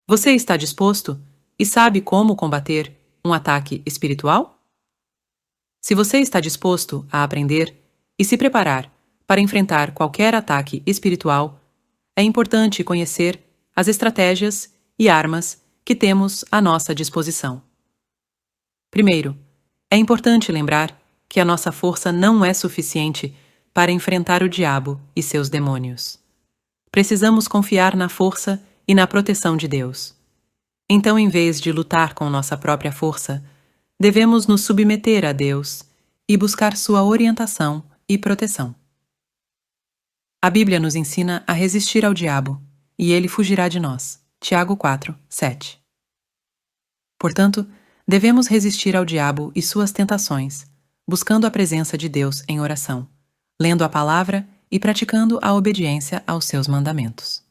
Você está disposto e sabe como combater um ataque espiritual? Se você está disposto a aprender e se preparar para enfrentar qualquer ataque espiritual, é importante conhecer as estratégias e armas que temos à nossa disposição. Primeiro, é importante lembrar que a nossa força não é suficiente para enfrentar o diabo e seus demônios. Precisamos confiar na força e na proteção de Deus. Então, em vez de lutar com nossa própria força, devemos nos submeter a Deus e buscar sua orientação e proteção. A Bíblia nos ensina a resistir ao diabo, e ele fugirá de nós. Tiago 4, 7. Portanto, devemos resistir ao diabo e suas tentações, buscando a presença de Deus em oração, lendo a palavra e praticando a obediência aos seus mandamentos.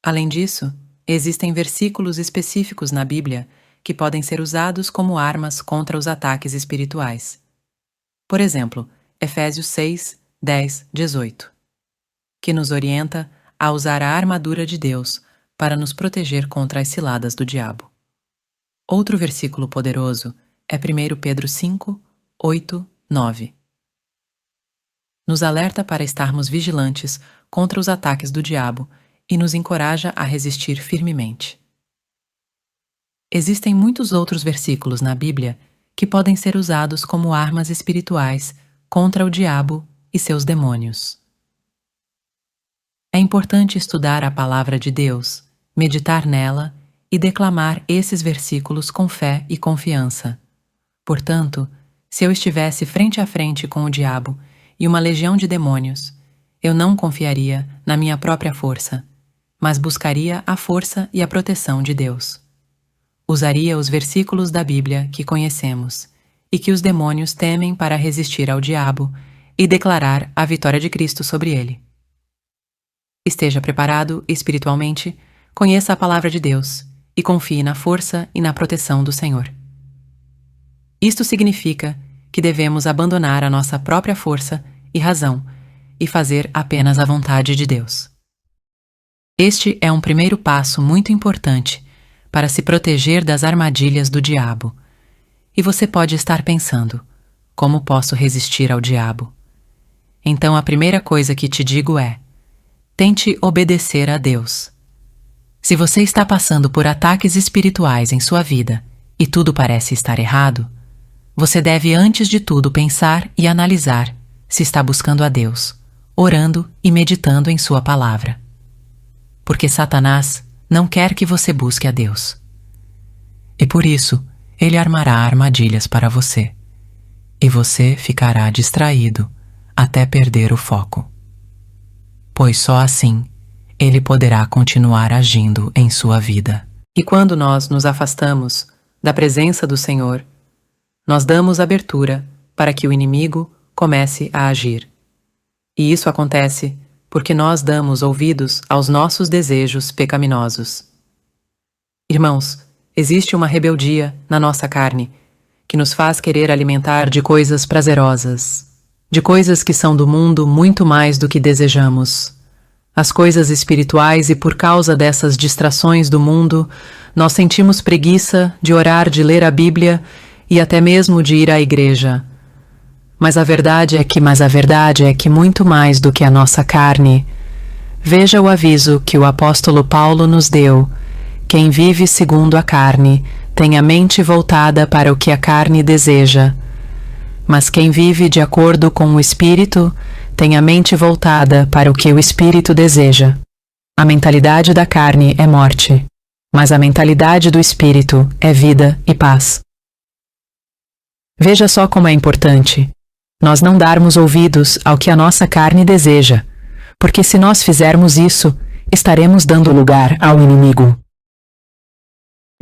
Além disso, existem versículos específicos na Bíblia que podem ser usados como armas contra os ataques espirituais. Por exemplo, Efésios 6, 10, 18, que nos orienta a usar a armadura de Deus para nos proteger contra as ciladas do diabo. Outro versículo poderoso é 1 Pedro 5, 8, 9. Nos alerta para estarmos vigilantes contra os ataques do diabo e nos encoraja a resistir firmemente. Existem muitos outros versículos na Bíblia que podem ser usados como armas espirituais contra o diabo e seus demônios. É importante estudar a palavra de Deus, meditar nela e declamar esses versículos com fé e confiança. Portanto, se eu estivesse frente a frente com o diabo e uma legião de demônios, eu não confiaria na minha própria força, mas buscaria a força e a proteção de Deus. Usaria os versículos da Bíblia que conhecemos e que os demônios temem para resistir ao diabo e declarar a vitória de Cristo sobre ele. Esteja preparado espiritualmente, conheça a palavra de Deus e confie na força e na proteção do Senhor. Isto significa que devemos abandonar a nossa própria força e razão e fazer apenas a vontade de Deus. Este é um primeiro passo muito importante para se proteger das armadilhas do diabo. E você pode estar pensando: como posso resistir ao diabo? Então a primeira coisa que te digo é: tente obedecer a Deus. Se você está passando por ataques espirituais em sua vida e tudo parece estar errado, você deve antes de tudo pensar e analisar se está buscando a Deus, orando e meditando em sua palavra. Porque Satanás não quer que você busque a Deus. E por isso, ele armará armadilhas para você, e você ficará distraído até perder o foco. Pois só assim, ele poderá continuar agindo em sua vida. E quando nós nos afastamos da presença do Senhor, nós damos abertura para que o inimigo comece a agir. E isso acontece porque nós damos ouvidos aos nossos desejos pecaminosos. Irmãos, existe uma rebeldia na nossa carne que nos faz querer alimentar de coisas prazerosas, de coisas que são do mundo muito mais do que desejamos. As coisas espirituais, e por causa dessas distrações do mundo, nós sentimos preguiça de orar, de ler a Bíblia e até mesmo de ir à igreja. Mas a verdade é que muito mais do que a nossa carne. Veja o aviso que o apóstolo Paulo nos deu: quem vive segundo a carne tem a mente voltada para o que a carne deseja. Mas quem vive de acordo com o Espírito tem a mente voltada para o que o Espírito deseja. A mentalidade da carne é morte, mas a mentalidade do Espírito é vida e paz. Veja só como é importante nós não darmos ouvidos ao que a nossa carne deseja, porque se nós fizermos isso, estaremos dando lugar ao inimigo.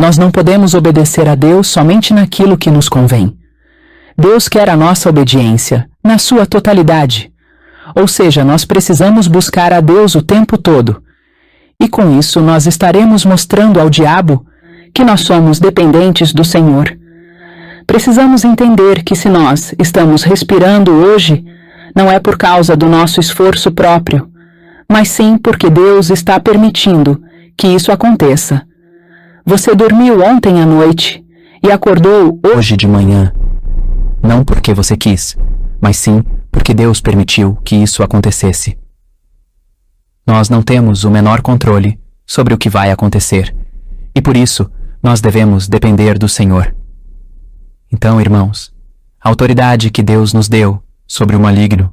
Nós não podemos obedecer a Deus somente naquilo que nos convém. Deus quer a nossa obediência, na sua totalidade. Ou seja, nós precisamos buscar a Deus o tempo todo. E com isso nós estaremos mostrando ao diabo que nós somos dependentes do Senhor. Precisamos entender que se nós estamos respirando hoje, não é por causa do nosso esforço próprio, mas sim porque Deus está permitindo que isso aconteça. Você dormiu ontem à noite e acordou hoje de manhã. Não porque você quis, mas sim porque Deus permitiu que isso acontecesse. Nós não temos o menor controle sobre o que vai acontecer, e por isso nós devemos depender do Senhor. Então, irmãos, a autoridade que Deus nos deu sobre o maligno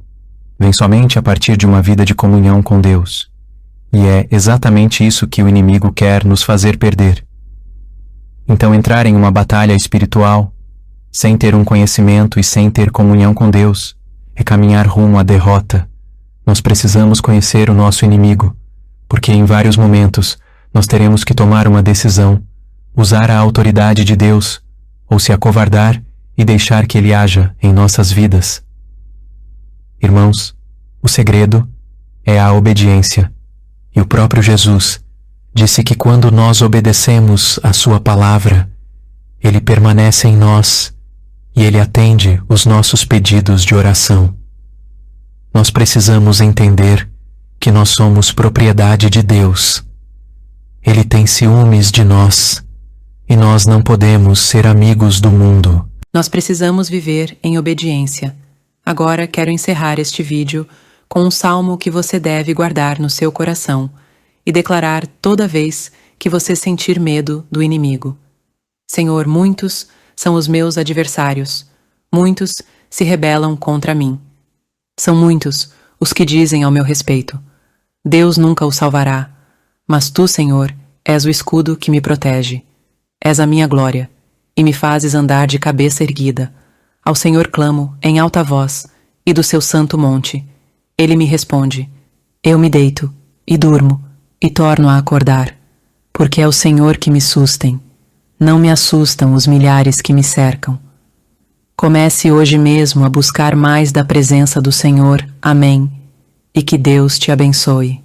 vem somente a partir de uma vida de comunhão com Deus. E é exatamente isso que o inimigo quer nos fazer perder. Então, entrar em uma batalha espiritual, sem ter um conhecimento e sem ter comunhão com Deus, é caminhar rumo à derrota. Nós precisamos conhecer o nosso inimigo, porque em vários momentos nós teremos que tomar uma decisão, usar a autoridade de Deus, ou se acovardar e deixar que Ele haja em nossas vidas. Irmãos, o segredo é a obediência. E o próprio Jesus disse que quando nós obedecemos a Sua palavra, Ele permanece em nós e Ele atende os nossos pedidos de oração. Nós precisamos entender que nós somos propriedade de Deus. Ele tem ciúmes de nós e nós não podemos ser amigos do mundo. Nós precisamos viver em obediência. Agora quero encerrar este vídeo com um salmo que você deve guardar no seu coração e declarar toda vez que você sentir medo do inimigo. Senhor, muitos são os meus adversários, muitos se rebelam contra mim. São muitos os que dizem ao meu respeito: Deus nunca o salvará, mas Tu, Senhor, és o escudo que me protege. És a minha glória, e me fazes andar de cabeça erguida. Ao Senhor clamo em alta voz, e do seu santo monte. Ele me responde: eu me deito, e durmo, e torno a acordar, porque é o Senhor que me sustém. Não me assustam os milhares que me cercam. Comece hoje mesmo a buscar mais da presença do Senhor. Amém. E que Deus te abençoe.